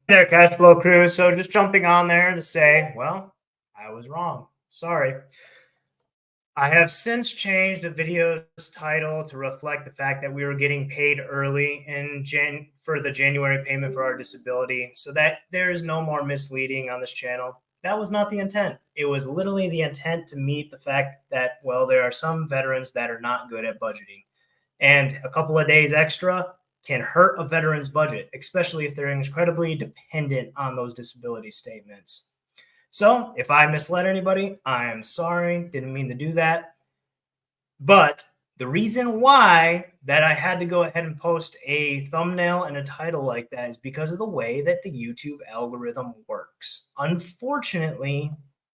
There, cash flow crew. So just jumping on there to say, well, I was wrong. Sorry. I have since changed the video's title to reflect the fact that we were getting paid early for the January payment for our disability, so that there is no more misleading on this channel. That was not the intent. It was literally the intent to meet the fact that, well, there are some veterans that are not good at budgeting. And a couple of days extra can hurt a veteran's budget, especially if they're incredibly dependent on those disability statements. So if I misled anybody, I am sorry. Didn't mean to do that. But the reason why that I had to go ahead and post a thumbnail and a title like that is because of the way that the YouTube algorithm works. Unfortunately,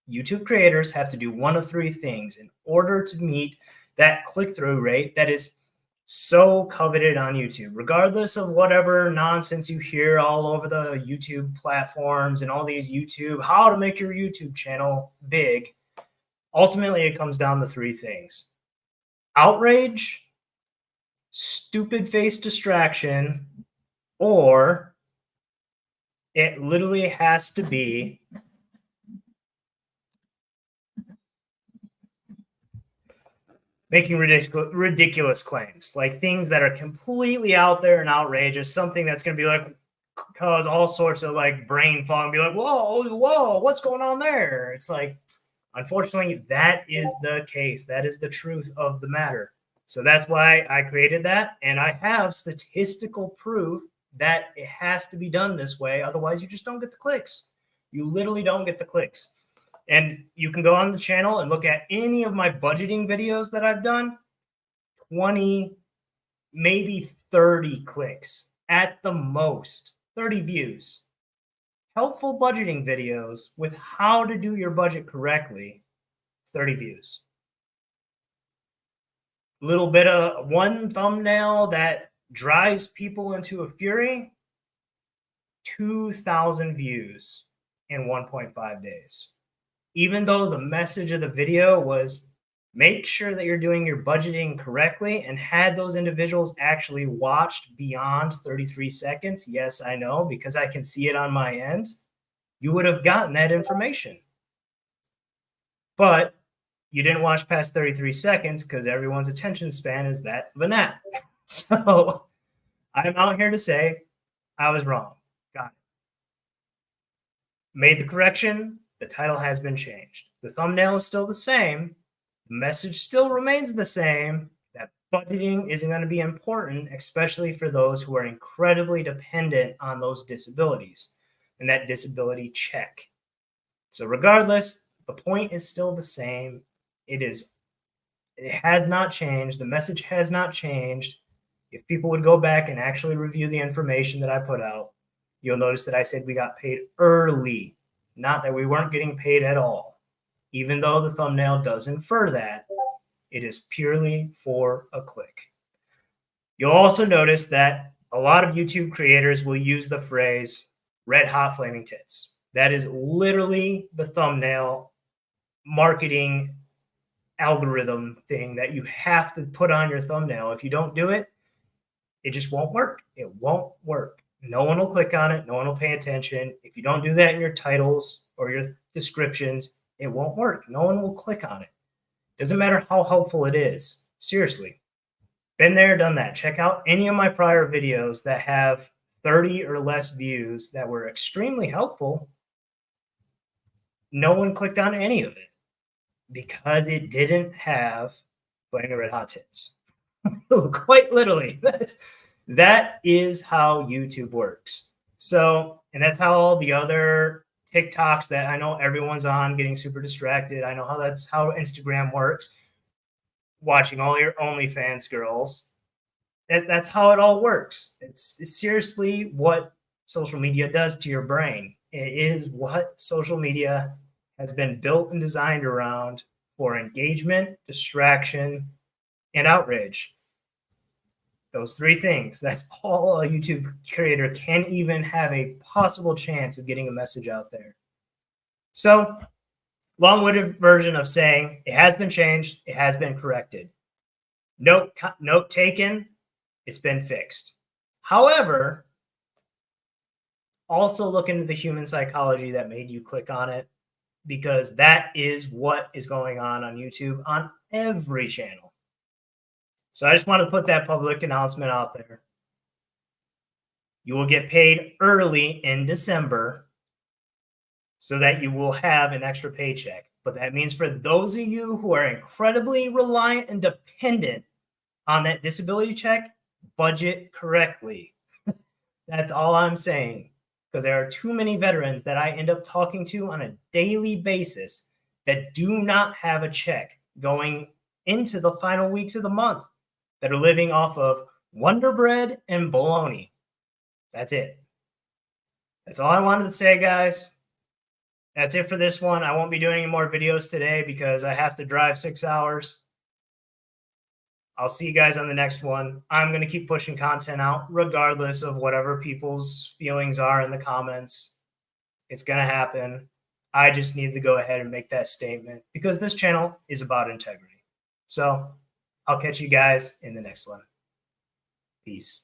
YouTube creators have to do one of three things in order to meet that click-through rate that is so coveted on YouTube, regardless of whatever nonsense you hear all over the YouTube platforms and all these YouTube, how to make your YouTube channel big. Ultimately, it comes down to three things: outrage, stupid face distraction, or it literally has to be making ridiculous claims, like things that are completely out there and outrageous, something that's going to be like cause all sorts of like brain fog and be like, whoa, what's going on there? It's like, unfortunately, that is the case. That is the truth of the matter. So that's why I created that. And I have statistical proof that it has to be done this way. Otherwise, you just don't get the clicks. You literally don't get the clicks. And you can go on the channel and look at any of my budgeting videos that I've done, 20, maybe 30 clicks at the most, 30 views. Helpful budgeting videos with how to do your budget correctly, 30 views. Little bit of one thumbnail that drives people into a fury, 2,000 views in 1.5 days. Even though the message of the video was make sure that you're doing your budgeting correctly, and had those individuals actually watched beyond 33 seconds, yes, I know, because I can see it on my end, you would have gotten that information. But you didn't watch past 33 seconds because everyone's attention span is that of a gnat. So I'm out here to say I was wrong. Got it. Made the correction. The title has been changed. The thumbnail is still the same. The message still remains the same. That budgeting isn't going to be important, especially for those who are incredibly dependent on those disabilities and that disability check. So regardless, the point is still the same. It has not changed. The message has not changed. If people would go back and actually review the information that I put out, you'll notice that I said we got paid early, not that we weren't getting paid at all. Even though the thumbnail does infer that, it is purely for a click. You'll also notice that a lot of YouTube creators will use the phrase red hot flaming tits. That is literally the thumbnail marketing algorithm thing that you have to put on your thumbnail. If you don't do it, it just won't work. It won't work. No one will click on it. No one will pay attention. If you don't do that in your titles or your descriptions, it won't work. No one will click on it. Doesn't matter how helpful it is. Seriously. Been there, done that. Check out any of my prior videos that have 30 or less views that were extremely helpful. No one clicked on any of it because it didn't have flaming red hot tits. Quite literally. That is how YouTube works. So, and that's how all the other TikToks that I know everyone's on getting super distracted. I know how that's how Instagram works. Watching all your OnlyFans girls. That's how it all works. It's seriously what social media does to your brain. It is what social media has been built and designed around for engagement, distraction, and outrage. Those three things. That's all a YouTube creator can even have a possible chance of getting a message out there. So, long-winded version of saying it has been changed, it has been corrected. Note taken, it's been fixed. However, also look into the human psychology that made you click on it, because that is what is going on YouTube on every channel. So I just want to put that public announcement out there. You will get paid early in December so that you will have an extra paycheck. But that means for those of you who are incredibly reliant and dependent on that disability check, budget correctly. That's all I'm saying. Because there are too many veterans that I end up talking to on a daily basis that do not have a check going into the final weeks of the month, that are living off of Wonder Bread and bologna. That's it. That's all I wanted to say, guys. That's it for this one. I won't be doing any more videos today because I have to drive 6 hours. I'll see you guys on the next one. I'm going to keep pushing content out regardless of whatever people's feelings are in the comments. It's going to happen. I just need to go ahead and make that statement because this channel is about integrity. So I'll catch you guys in the next one. Peace.